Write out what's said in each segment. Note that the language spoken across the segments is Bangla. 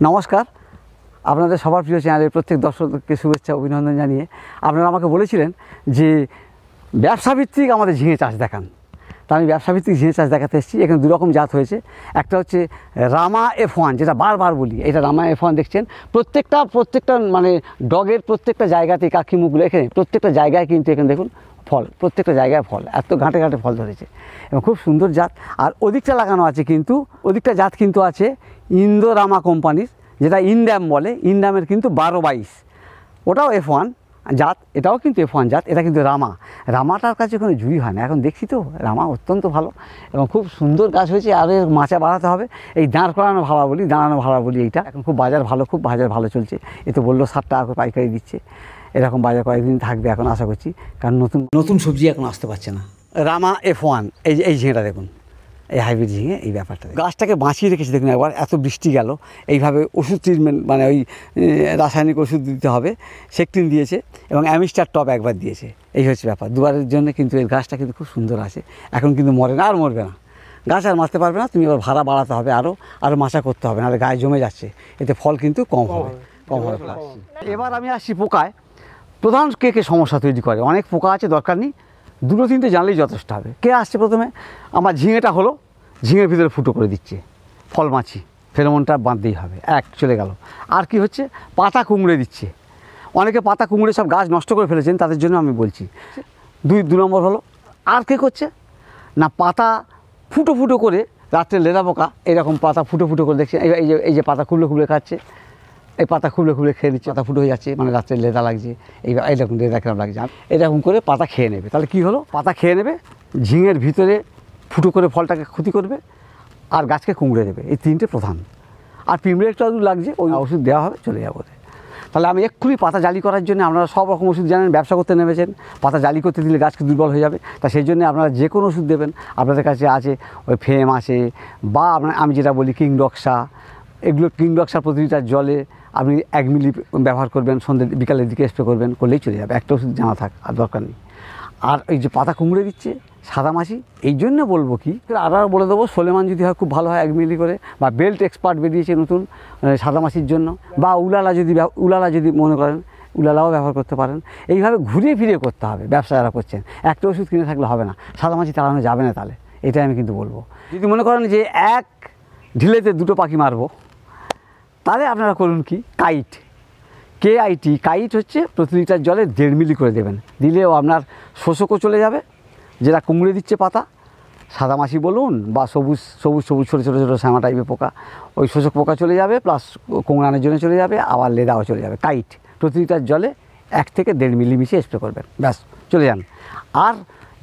নমস্কার, আপনাদের সবার প্রিয় চ্যানেলের প্রত্যেক দর্শককে শুভেচ্ছা অভিনন্দন জানিয়ে আপনারা আমাকে বলেছিলেন যে ব্যবসাভিত্তিক আমাদের ঝিঙে চাষ দেখান। তা আমি ব্যবসাভিত্তিক ঝিঙে চাষ দেখাতে এসেছি। এখানে দুরকম জাত হয়েছে। একটা হচ্ছে রামা F1, যেটা বারবার বলি, এটা রামা F1 দেখছেন। প্রত্যেকটা মানে ডগের প্রত্যেকটা জায়গাতে কাকি মুখগুলো এখানে প্রত্যেকটা জায়গায় কিন্তু এখানে দেখুন ফল, প্রত্যেকটা জায়গায় ফল, এত ঘাটে ঘাটে ফল ধরেছে এবং খুব সুন্দর জাত। আর ওদিকটা লাগানো আছে কিন্তু ওদিকটা জাত কিন্তু আছে ইন্দোরামা কোম্পানির, যেটা ইনড্যাম বলে। ইনড্যামের কিন্তু 12-22, ওটাও F1 জাত, এটাও কিন্তু F1 জাত। এটা কিন্তু রামাটার কাছে কোনো জুই হয় না। এখন দেখছি তো রামা অত্যন্ত ভালো এবং খুব সুন্দর গাছ হয়েছে। আর এর মাচা বাড়াতে হবে। এই দাঁড় করানো ভাড়া বলি, দাঁড়ানো ভাড়া বলি, এইটা এখন খুব বাজার ভালো চলছে। এ তো বললো 60 টাকা করে পাইকারি দিচ্ছে। এরকম বাজার কয়েকদিন থাকবে এখন আশা করছি, কারণ নতুন সবজি এখন আসতে পারছে না। রামা F1, এই ঝিঙেটা দেখুন, এই হাইব্রিড ঝিঙে, এই ব্যাপারটা গাছটাকে বাঁচিয়ে রেখেছে দেখুন। একবার এত বৃষ্টি গেল, এইভাবে ওষুধ ট্রিটমেন্ট মানে ওই রাসায়নিক ওষুধ দিতে হবে, সেকটিন দিয়েছে এবং অ্যামিস্টার টপ একবার দিয়েছে। এই হচ্ছে ব্যাপার, দুবারের জন্য কিন্তু এর গাছটা কিন্তু খুব সুন্দর আছে। এখন কিন্তু মরে না, আর মরবে না, গাছ আর মারতে পারবে না। তুমি এবার ভাড়া বাড়াতে হবে, আরও মাচা করতে হবে, নাহলে গায়ে জমে যাচ্ছে। এতে ফল কিন্তু কম হবে। এবার আমি আসছি পোকায়। প্রধান কে সমস্যা তৈরি করে, অনেক পোকা আছে, দরকার নেই, 2-3টে জানলেই যথেষ্ট হবে। কে আসছে প্রথমে? আমার ঝিঙেটা হলো, ঝিঙের ভিতরে ফুটো করে দিচ্ছে ফল মাছি, ফেরোমনটা বাঁধতেই হবে। চলে গেল। আর কি হচ্ছে? পাতা কুমড়ে দিচ্ছে। অনেকে পাতা কুমড়ে সব গাছ নষ্ট করে ফেলেছেন, তাদের জন্য আমি বলছি। 2 নম্বর হলো, আর কে করছে না, পাতা ফুটো করে রাত্রে লেদা পোকা এরকম পাতা ফুটো করে দেখছে। এই যে পাতা খুবলে খাচ্ছে, এই পাতা খুবলে খেয়ে নিচ্ছে, পাতা ফুটো হয়ে যাচ্ছে, মানে রাত্রে লেদা লাগছে, এইরকম লেদা কেমন লাগছে, এরকম করে পাতা খেয়ে নেবে। তাহলে কী হলো? পাতা খেয়ে নেবে, ঝিঙের ভিতরে ফুটো করে ফলটাকে ক্ষতি করবে আর গাছকে কুমড়ে দেবে। এই 3টে প্রধান। আর পিঁমড়ে একটু লাগছে, ওই ওষুধ দেওয়া হবে, চলে যাবো। তাহলে আমি এক্ষুনি পাতা জালি করার জন্য, আপনারা সব রকম ওষুধ জানেন, ব্যবসা করতে নেমেছেন, পাতা জালি করতে দিলে গাছকে দুর্বল হয়ে যাবে। তা সেই জন্য আপনারা যে কোনো ওষুধ দেবেন। আপনাদের কাছে আছে ওই ফেম আছে, বা আমি যেটা বলি কিংডক্সা, এগুলো কিংডক্সা প্রতি লিটার জলে আপনি 1 মিলি ব্যবহার করবেন, সন্ধ্যে বিকালের দিকে স্প্রে করলেই চলে যাবে। একটা ওষুধ জানা থাক, আর দরকার নেই। আর এই যে পাতা কুমড়ে দিচ্ছে সাদামাছি, এই জন্য বলবো কি, আরও বলে দেবো, সোলেমান যদি হয় খুব ভালো হয় 1 মিলি করে, বা বেল্ট এক্সপার্ট বেরিয়েছে নতুন সাদামাছির জন্য, বা উলালা যদি মনে করেন, উলালাও ব্যবহার করতে পারেন। এইভাবে ঘুরিয়ে ফিরিয়ে করতে হবে। ব্যবসা যারা করছেন, একটা ওষুধ কিনে থাকলে হবে না, সাদামাছি তাড়ানো যাবে না। তাহলে এটাই আমি কিন্তু বলবো। যদি মনে করেন যে এক ঢিলেতে 2টো পাখি মারবো, তাহলে আপনারা করুন কি, কাইট হচ্ছে প্রতি লিটার জলে 1.5 মিলি করে দেবেন। দিলেও আপনার শোষকও চলে যাবে, যেটা কুমড়ে দিচ্ছে পাতা, সাদামাছি বলুন বা সবুজ ছোটো শ্যামা টাইপের পোকা, ওই শোষক পোকা চলে যাবে, প্লাস কোংড়ানোর জন্য চলে যাবে, আবার লেদাও চলে যাবে। কাইট প্রতি লিটার জলে 1 থেকে 1.5 মিলি মিশিয়ে স্প্রে করবেন, ব্যাস চলে যান। আর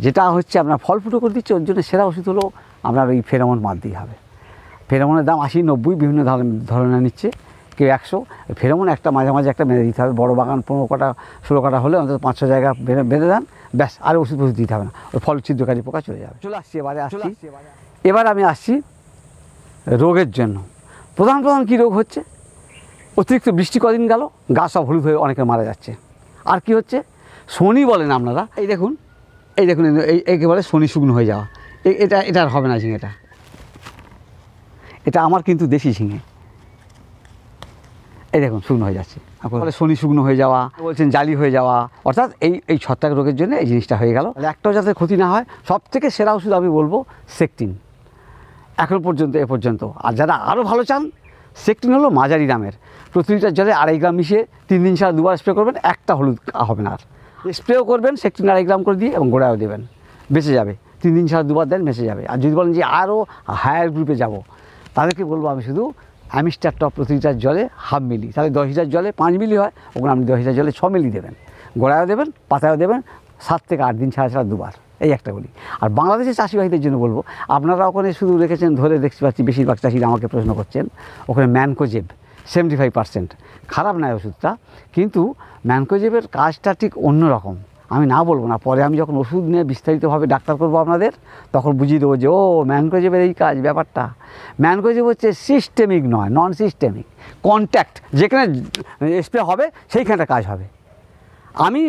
যেটা হচ্ছে আপনার ফল ফুটো করে দিচ্ছে, ওর জন্য সেরা ওষুধ হলো আপনার ওই ফেরোমন মারতেই হবে। ফেরোমনের দাম 80-90 বিভিন্ন ধরনের নিচ্ছে, কেউ 100। ফেরোমন একটা মাঝে একটা বেঁধে দিতে হবে। বড় বাগান 15 কাটা 16 কাটা হলে অন্তত 500 জায়গা বেঁধে দেন, ব্যাস। আর ওষুধ দিতে হবে না, ওই ফল ছিদ্রকারী পোকা চলে যাবে। এবার আমি আসছি রোগের জন্য। প্রধান কী রোগ হচ্ছে? অতিরিক্ত বৃষ্টি কদিন গেল, গাছ সব হলুদ হয়ে অনেকে মারা যাচ্ছে। আর কি হচ্ছে? শনি বলেন আপনারা, এই দেখুন একে বলে শনি শুকনো হয়ে যাওয়া। এটা আর হবে না ঝিঙেটা। এটা আমার কিন্তু দেশি ঝিঙে, এই দেখুন শুকনো হয়ে যাচ্ছে। বলে শনি শুকনো হয়ে যাওয়া, বলছেন জালি হয়ে যাওয়া, অর্থাৎ এই ছত্রাক রোগের জন্য এই জিনিসটা হয়ে গেল। একটাও যাতে ক্ষতি না হয়, সবথেকে সেরা ওষুধ আমি বলবো সেকটিন, এখনও পর্যন্ত এ পর্যন্ত। আর যারা আরও ভালো চান, সেকটিন হলো মাঝারি দামের, প্রতি লিটার জলে 2.5 গ্রাম মিশিয়ে 3 দিন ছাড়া 2বার স্প্রে করবেন, একটা হলুদ হবে না। আর স্প্রেও করবেন সেকটিন 2.5 গ্রাম করে দিয়ে, এবং গোড়ায়ও দেবেন, বেঁচে যাবে। 3 দিন ছাড়া 2বার দেন, বেঁচে যাবে। আর যদি বলেন যে আরও হায়ার গ্রুপে যাব, তাদেরকে বলবো আমি শুধু অ্যামিস্টার টপ প্রতি লিটার জলে 1/2 মিলি, তাহলে 10 লিটার জলে 5 মিলি হয়, ওখানে আপনি 10 লিটার জলে 6 মিলি দেবেন, গোড়ায়ও দেবেন, পাতায়ও দেবেন, 7 থেকে 8 দিন ছাড়া 2বার, এই একটা বলি। আর বাংলাদেশের চাষিভাইদের জন্য বলবো, আপনারা ওখানে শুধু রেখেছেন ধরে দেখতে পাচ্ছি, বেশিরভাগ চাষিরা আমাকে প্রশ্ন করছেন, ওখানে ম্যানকোজেব 75%, খারাপ নয় ওষুধটা, কিন্তু ম্যানকোজেবের কাজটা ঠিক অন্যরকম। আমি না বলবো না, পরে আমি যখন ওষুধ নিয়ে বিস্তারিতভাবে ডাক্তার করবো আপনাদের, তখন বুঝিয়ে দেবো যে ও ম্যানকোজেবের এই কাজ। ব্যাপারটা ম্যানকোজেব হচ্ছে সিস্টেমিক নয়, নন সিস্টেমিক, কন্ট্যাক্ট, যেখানে স্প্রে হবে সেইখানটা কাজ হবে। আমি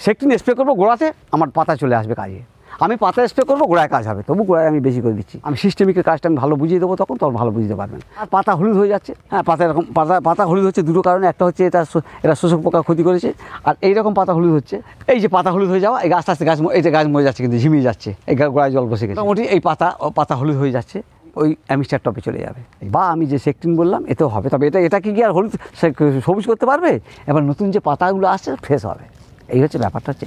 সেকটিন স্প্রে করবো গোড়াতে, আমার পাতা চলে আসবে কাজে। আমি পাতা স্প্রে করবো, গোড়ায় কাজ হবে, তবু গোড়ায় আমি বেশি করে দিচ্ছি। আমি সিস্টেমিকের কাজটা আমি ভালো বুঝিয়ে দেবো, তখন ভালো বুঝতে পারবেন। আর পাতা হলুদ হয়ে যাচ্ছে, হ্যাঁ পাতা এরকম পাতা হলুদ হচ্ছে দুটো কারণে। একটা হচ্ছে এটা শোষক পোকা ক্ষতি করেছে, আর এইরকম পাতা হলুদ হচ্ছে, এই যে পাতা হলুদ হয়ে যাওয়া, এই আস্তে আস্তে গাছ মরে যাচ্ছে, কিন্তু ঝিমিয়ে যাচ্ছে, এই গোড়ায় জল বসে গেছে। মোটামুটি এই পাতা হলুদ হয়ে যাচ্ছে, ওই অ্যামিস্টার টপে চলে যাবে। বা আমি যে সেকটিন বললাম এতেও হবে, তবে এটা কি আর হলুদ সবুজ করতে পারবে? এবার নতুন যে পাতাগুলো আসছে ফ্রেশ হবে। এই হচ্ছে ব্যাপারটা, হচ্ছে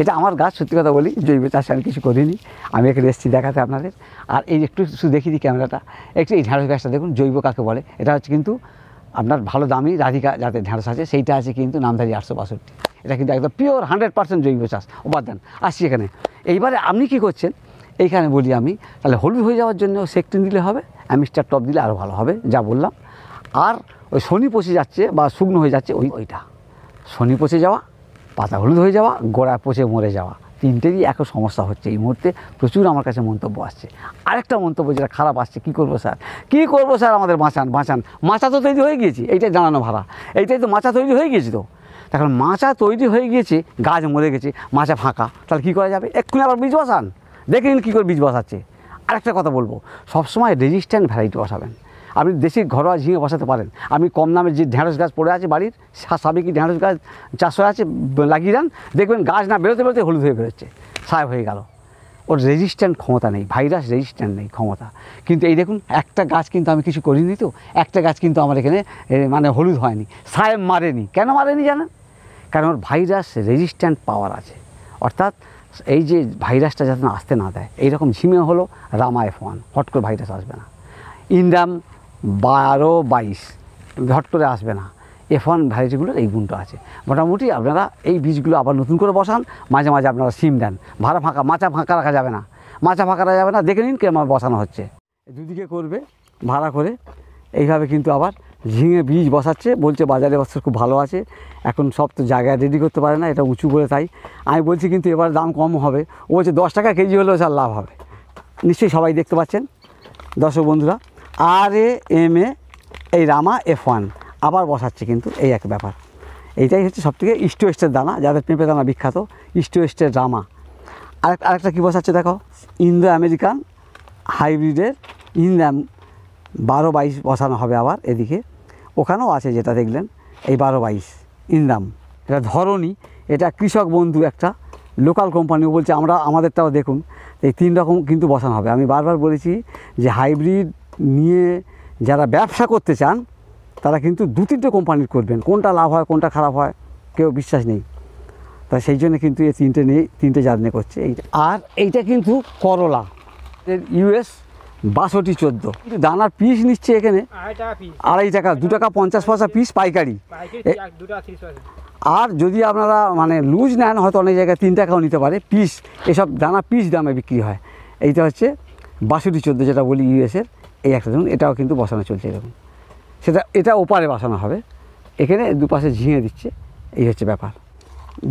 এটা আমার গাছ। সত্যি কথা বলি, জৈব চাষে আমি কিছু করিনি, আমি এখানে এসেছি দেখাতে আপনাদের। আর এই একটু শুধু দেখিয়ে দিই ক্যামেরাটা, একটু এই ঢ্যাঁড়স গাছটা দেখুন, জৈব কাকে বলে। এটা হচ্ছে কিন্তু আপনার ভালো দামি রাধিকা যাতে ঢ্যাঁড়স আছে, সেইটা আছে কিন্তু নামধারী 862। এটা কিন্তু একদম পিওর 100% জৈব চাষ উপাদান। আসছি এখানে, এইবারে আপনি কী করছেন এইখানে বলি আমি, তাহলে হলুদ হয়ে যাওয়ার জন্য সেকটিন দিলে হবে, অ্যামিস্টার টপ দিলে আরও ভালো হবে, যা বললাম। আর ওই শনি পচে যাচ্ছে বা শুকনো হয়ে যাচ্ছে, ওইটা শনি পচে যাওয়া, পাতা হলুদ হয়ে যাওয়া, গোড়া পচে মরে যাওয়া, তিনটেরই একই সমস্যা হচ্ছে এই মুহূর্তে। প্রচুর আমার কাছে মন্তব্য আসছে। আরেকটা মন্তব্য যেটা খারাপ আসছে, কী করবো স্যার আমাদের বাঁচান। মাচা তো তৈরি হয়ে গিয়েছি, এইটাই জানানো ভাড়া, এইটাই তো মাচা তৈরি হয়ে গিয়েছি। তো এখন মাচা তৈরি হয়ে গিয়েছে, গাছ মরে গেছে, মাচা ফাঁকা, তাহলে কী করা যাবে? এক্ষুনি আবার বীজ বসান, দেখে নিন কী করে বীজ বসাচ্ছে। আরেকটা কথা বলবো, সবসময় রেজিস্ট্যান্ট ভ্যারাইটি বসাবেন। আপনি দেশি ঘরোয়া ঝিঙে বসাতে পারেন। আপনি কম দামে যে ঢ্যাঁড়স গাছ পড়ে আছে বাড়ির, সাবেকি ঢ্যাঁড়স গাছ চাষ হয়ে আছে, লাগিয়ে দেন, দেখবেন গাছ না বেরোতে হলুদ হয়ে বেরোচ্ছে, সাহেব হয়ে গেল। ওর রেজিস্ট্যান্ট ক্ষমতা নেই, ভাইরাস রেজিস্ট্যান্ট নেই ক্ষমতা। কিন্তু এই দেখুন, একটা গাছ কিন্তু আমি কিছু করিনি, তো একটা গাছ কিন্তু আমার এখানে মানে হলুদ হয়নি, সাহেব মারেনি। কেন মারেনি জানেন? কারণ ওর ভাইরাস রেজিস্ট্যান্ট পাওয়ার আছে। অর্থাৎ এই যে ভাইরাসটা যাতে আসতে না দেয়, এইরকম ঝিমে হলো রামা F1, হট করে ভাইরাস আসবে না। ইনডাম 12-22 হট করে আসবে না। F1 ভ্যারাইটিগুলোর এই গুণটা আছে। মোটামুটি আপনারা এই বীজগুলো আবার নতুন করে বসান, মাঝে মাঝে আপনারা সিম দেন। মাচা ফাঁকা রাখা যাবে না, দেখে নিন কেমন বসানো হচ্ছে। দুদিকে করবে ভাড়া করে, এইভাবে কিন্তু আবার ঝিঙে বীজ বসাচ্ছে, বলছে বাজারে বছর খুব ভালো আছে। এখন সব তো জায়গায় রেডি করতে পারে না, এটা উঁচু করে, তাই আমি বলছি কিন্তু এবার দাম কম হবে। ও বলছে 10 টাকা কেজি হলেও স্যার লাভ হবে। নিশ্চয়ই সবাই দেখতে পাচ্ছেন দর্শক বন্ধুরা, RAMA এই রামা F1 আবার বসাচ্ছে, কিন্তু এই এক ব্যাপার। এইটাই হচ্ছে সবথেকে ইস্ট ওয়েস্টের দানা, যাদের পেঁপে দানা বিখ্যাত, ইস্ট ওয়েস্টের রামা। আরেকটা কী বসাচ্ছে দেখো, ইন্দো আমেরিকান হাইব্রিডের ইনদাম 12-22 বসানো হবে আবার এদিকে। ওখানেও আছে যেটা দেখলেন, এই 12-22 ইনদাম। এটা ধরনী, এটা কৃষক বন্ধু একটা লোকাল কোম্পানিও বলছে আমাদেরটাও দেখুন। এই 3 রকম কিন্তু বসানো হবে। আমি বারবার বলেছি যে হাইব্রিড নিয়ে যারা ব্যবসা করতে চান তারা কিন্তু 2-3টে কোম্পানির করবেন, কোনটা লাভ হয় কোনটা খারাপ হয় কেউ বিশ্বাস নেই। তা সেই জন্য কিন্তু এই 3টে জাত নিয়ে করছে। আর এইটা কিন্তু করলা, US 62-14, কিন্তু দানার পিস নিচ্ছে এখানে 2.5 টাকা 2 টাকা 50 পয়সা পিস পাইকারি। আর যদি আপনারা মানে লুজ নেন, হয়তো অনেক জায়গায় 3 টাকাও নিতে পারে পিস। এসব দানা পিস দামে বিক্রি হয়। এইটা হচ্ছে 62-14 যেটা বলি US-এর, এই একটা ধরুন, এটাও কিন্তু বসানো চলছে এরকম। এটা ওপারে বসানো হবে, এখানে দুপাশে ঝিঙে দিচ্ছে। এই হচ্ছে ব্যাপার।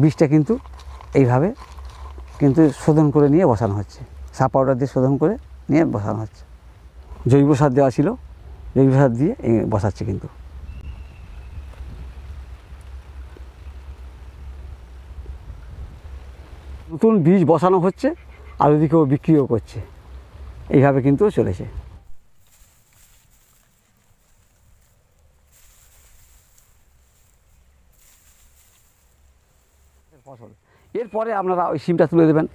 বীজটা কিন্তু এইভাবে কিন্তু শোধন করে নিয়ে বসানো হচ্ছে, সার পাউডার দিয়ে শোধন করে নিয়ে বসানো হচ্ছে। জৈব সার দেওয়া ছিল, জৈব সার দিয়ে বসাচ্ছে কিন্তু। নতুন বীজ বসানো হচ্ছে, আর ওদিকেও বিক্রিও করছে, এইভাবে কিন্তু চলেছে। ফসল এরপরে আপনারা ওই সিমটা তুলে দেবেন,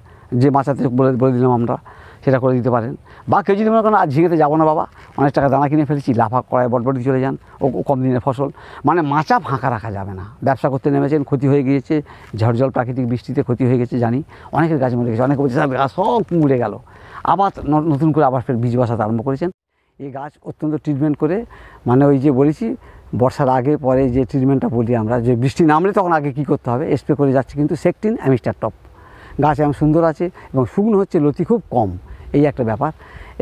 যে মাচাতে বলে দিলাম আমরা, সেটা করে দিতে পারেন। বা কেউ যদি মনে করেন আজ ঝিঙেতে যাবো না বাবা, অনেক টাকা দানা কিনে ফেলেছি, লাফা কড়াই বটবটি চলে যান, ও কম দিনের ফসল। মানে মাচা ফাঁকা রাখা যাবে না। ব্যবসা করতে নেমেছেন, ক্ষতি হয়ে গিয়েছে, ঝড় জল প্রাকৃতিক বৃষ্টিতে ক্ষতি হয়ে গেছে জানি, অনেকের গাছ মরে গেছে, অনেকে বলছে গাছ সব মরে গেল, আবার নতুন করে আবার ফের বীজ বসাতে আরম্ভ করেছেন। এই গাছ অত্যন্ত ট্রিটমেন্ট করে, মানে ওই যে বলেছি বর্ষার আগে পরে যে ট্রিটমেন্টটা বলি আমরা, যে বৃষ্টি নামলে তখন আগে কী করতে হবে, স্প্রে করে যাচ্ছে কিন্তু সেকটিন অ্যামিস্টার টপ। গাছ এমন সুন্দর আছে এবং শুকনো হচ্ছে, লতি খুব কম, এই একটা ব্যাপার।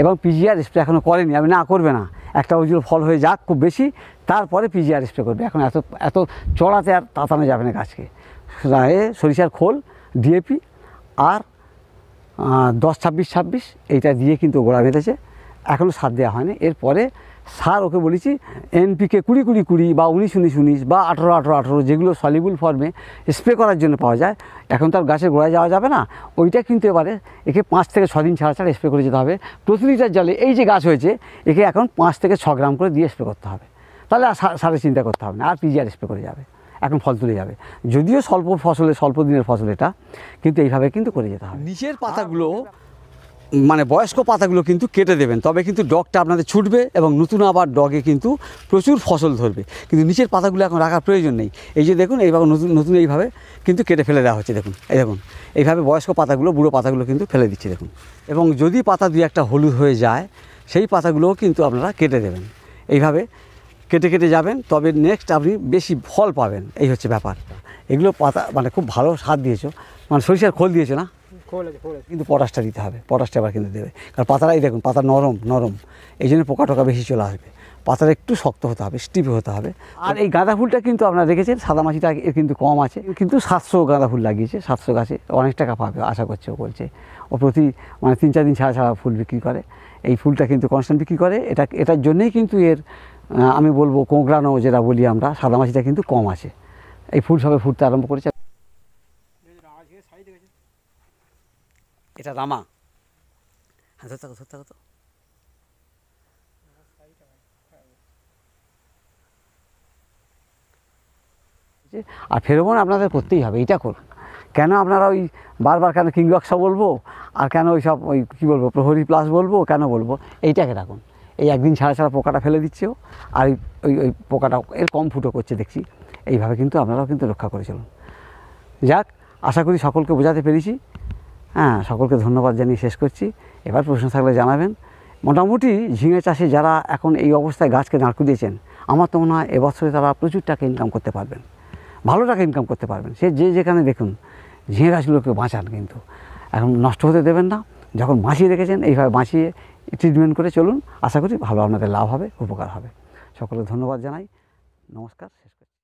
এবং পিজিআর স্প্রে এখনও করেনি, আমি না করবে না, একটা ওইগুলো ফল হয়ে যাক খুব বেশি, তারপরে পিজিআর স্প্রে করবে। এখন এত চড়াতে আর তাতানো যাবে না গাছকে। সরিষার খোল, DAP আর 10-26-26 এইটা দিয়ে কিন্তু গোড়া বেঁধেছে, এখনও সার দেওয়া হয়নি। এরপরে সার ওকে বলেছি NPK 20-20-20 বা 19-19-19 বা 18-18-18 যেগুলো সলিবল ফর্মে স্প্রে করার জন্য পাওয়া যায়। এখন তো আর গাছের গোড়ায় যাওয়া যাবে না, ওইটা কিন্তু এবারে একে 5 থেকে 6 দিন ছাড়া ছাড়া স্প্রে করে যেতে হবে। প্রতি লিটার জলে এই যে গাছ হয়েছে একে এখন 5 থেকে 6 গ্রাম করে দিয়ে স্প্রে করতে হবে, তাহলে আর সারের চিন্তা করতে হবে না, আর পিজিআর স্প্রে করে যাবে, এখন ফল তুলে যাবে। যদিও স্বল্প দিনের ফসল এটা, কিন্তু এইভাবে কিন্তু করে যেতে হবে। নিচের পাতাগুলো মানে বয়স্ক পাতাগুলো কিন্তু কেটে দেবেন, তবে কিন্তু ডগটা আপনাদের ছুটবে এবং নতুন আবার ডগে কিন্তু প্রচুর ফসল ধরবে। কিন্তু নিচের পাতাগুলো এখন রাখার প্রয়োজন নেই। এই যে দেখুন এইভাবে নতুন এইভাবে কিন্তু কেটে ফেলে দেওয়া হচ্ছে। দেখুন এইভাবে বয়স্ক পাতাগুলো, বুড়ো পাতাগুলো কিন্তু ফেলে দিচ্ছে দেখুন। এবং যদি পাতা 2-1টা হলুদ হয়ে যায় সেই পাতাগুলোও কিন্তু আপনারা কেটে দেবেন। এইভাবে কেটে যাবেন, তবে নেক্সট আপনি বেশি ফল পাবেন, এই হচ্ছে ব্যাপার। এগুলো পাতা মানে খুব ভালো স্বাদ দিয়েছো, মানে সরিষার খোল দিয়েছো না, কিন্তু পটাশটা দিতে হবে, পটাশটা আবার কিন্তু দেবে। কারণ পাতাটাই দেখুন, পাতা নরম, এই জন্য পোকা টোকা বেশি চলে আসবে। পাতাটা একটু শক্ত হতে হবে, স্টিফ হতে হবে। আর এই গাঁদা ফুলটা কিন্তু আপনারা দেখেছেন সাদামাছিটা এর কিন্তু কম আছে, কিন্তু 700 গাঁদা ফুল লাগিয়েছে, 700 গাছে অনেক টাকা পাবে আশা করছে। ও বলছে ও প্রতি মানে 3-4 দিন ছাড়া ফুল বিক্রি করে। এই ফুলটা কিন্তু কনস্ট্যান্ট বিক্রি করে। এটার জন্যই কিন্তু এর আমি বলবো কোঁকড়ানো যেটা বলি আমরা, সাদামাছিটা কিন্তু কম আছে। এই ফুল সবে ফুটতে আরম্ভ করেছে। এটা রামা, হ্যাঁ ধরতে তো আর ফেরোমন আপনাদের করতেই হবে, এইটা করুন। কেন আপনারা ওই বারবার কেন কিংবক্সা বলবো, আর কেন ওই সব ওই কী বলবো প্রহরী প্লাস বলবো, কেন বলবো, এইটাকে রাখুন। এই একদিন ছাড়া পোকাটা ফেলে দিচ্ছে ও, আর ওই পোকাটা এর কম ফুটো করছে দেখছি। এইভাবে কিন্তু আপনারাও কিন্তু রক্ষা করে চলুন। যাক, আশা করি সকলকে বোঝাতে পেরেছি। হ্যাঁ, সকলকে ধন্যবাদ জানিয়ে শেষ করছি। এবার প্রশ্ন থাকলে জানাবেন। মোটামুটি ঝিঙে চাষে যারা এখন এই অবস্থায় গাছকে নাড়কু দিয়েছেন, আমার তো মনে হয় এবছরে তারা প্রচুর টাকা ইনকাম করতে পারবেন, ভালো টাকা ইনকাম করতে পারবেন। সে যেখানে দেখুন ঝিঙে গাছগুলোকে বাঁচান, কিন্তু এখন নষ্ট হতে দেবেন না। যখন বাঁচিয়ে রেখেছেন এইভাবে বাঁচিয়ে ট্রিটমেন্ট করে চলুন, আশা করি ভালো আপনাদের লাভ হবে, উপকার হবে। সকলকে ধন্যবাদ জানাই, নমস্কার।